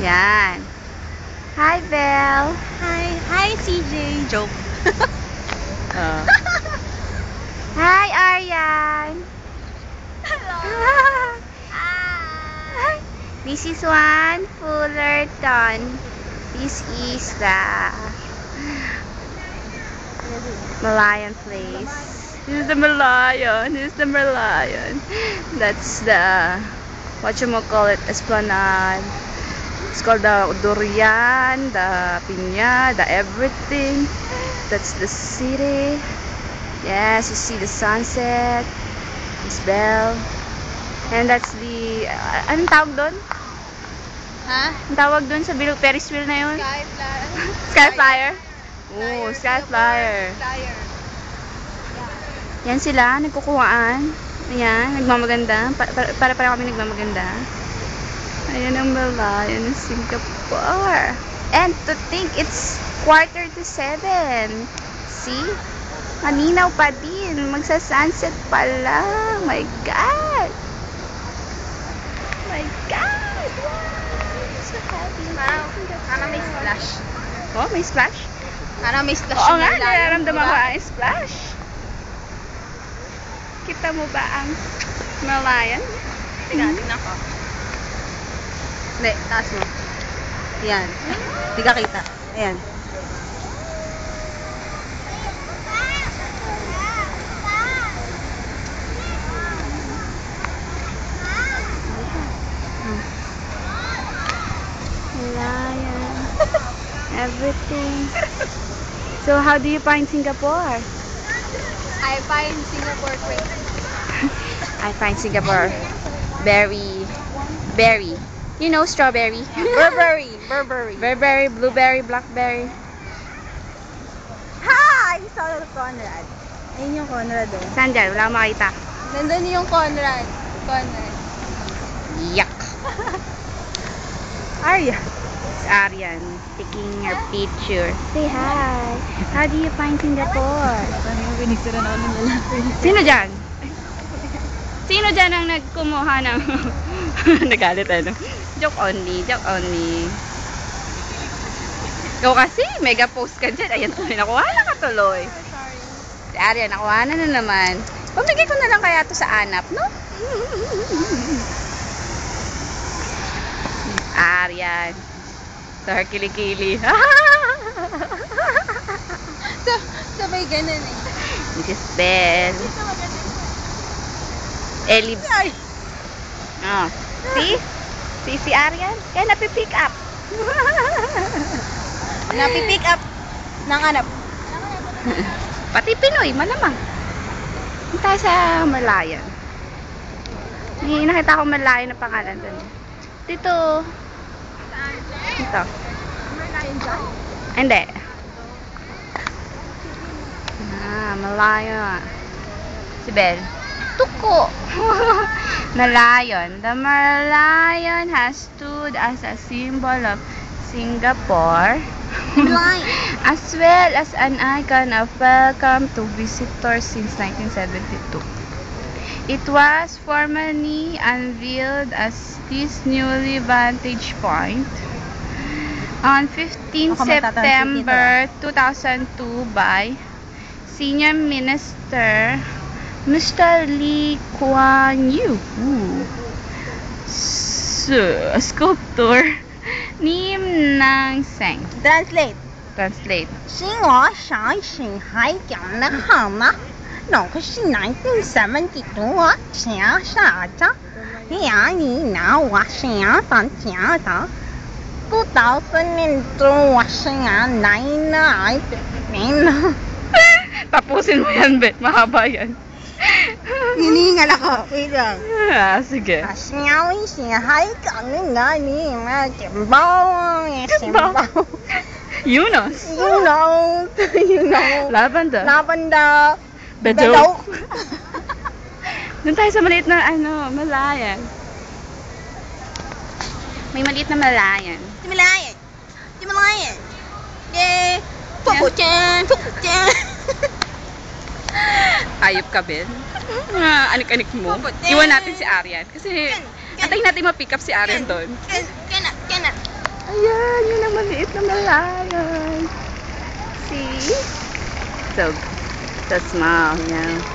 Yan. Hi, Belle. Hi, CJ. Joke. Hi, Aryan. Hello. This is one Fullerton. This is the Malayan place. This is the Malayan. This is the Malayan. That's the, what you call it, Esplanade. It's called the Durian, the Piña, the everything. That's the city. Yes, you see the sunset. Miss Belle. And that's the, anong tawag doon? Ha? Ang tawag doon sa Ferris wheel na yun? Sky Flyer? Oo, Sky Flyer. Yan sila, nagkukuhaan. Ayan, nagmamaganda. Para kami nagmamaganda. Ayan ang Malayan ng Singapore. And to think, it's 6:45. See? Maninaw pa din. Magsa-sunset pa lang. My God! My God! Wow! So happy. Parang may splash. Oh, may splash? Parang may splash. Oo nga, nararamdaman ko ang splash. Kita mo ba ang Malayan? Tingnan ko. Hindi, taas mo. Yan. Hindi ka kita. Ayan. Malayan. Everything. So, how do you find Singapore? I find Singapore crazy. I find Singapore very, you know, strawberry. Burberry. Burberry, blueberry, blackberry. Ha! I saw the Conrad. Ayun yung Conrad oh. Saan dyan? Wala akong makita. Nandun yung Conrad. Yuck. Arya. Aryan taking her picture. Say hi. How do you find Singapore? Paano yung pinicture na ako ng lalaki? Sino dyan? Sino dyan ang nagkumuha ng nagalit ano? Joke only, joke only. Ikaw kasi, mega post ka dyan. Ayan tuloy, nakuha na ka tuloy. Sorry. Si Aryan, nakuha na naman. Pamigay ko na lang kaya to sa anap, no? Aryan. Sa her kilikili. Sabay ganun eh. This is Belle. Elibs. Ay! Oh. See? See si Aryan? Kaya napipick up. Napipick up ng anap. Pati Pinoy, malamang. Hindi tayo sa Malayan. May nakita ko Malayan na pangalan doon. Dito. Ito. Hindi. Malayan. Si Belle. Tuko. Malayan. The Malayan has stood as a symbol of Singapore. As well as an icon of welcome to visitors since 1972. It was formally unveiled as this newly vantage point on 15 September 2002 by Senior Minister Mr. Lee Kuan Yew. Sculptor Nim Nang Seng. Translate. 新我想请海讲的好吗？那个是1972我想啥子？呀，你拿我想当家的。2000年中我想来那爱变了。 Tapusin mo yan, Bet. Mahaba yan. Hiningal ako. Wait lang. Sige. 想一想海港的那里嘛，钱包啊，钱包。 Yunus. You know. Lavender. Lavender. Bedok. Doon tayo sa maliit na, Malayan. May maliit na Malayan. Timalayan. Yay. Pupuchan. Ayop ka, Ben. Anik-anik mo. Iwan natin si Aryan. Kasi, antayin natin ma-pick up si Aryan doon. Kena. cute naman lion. See? So small, you know.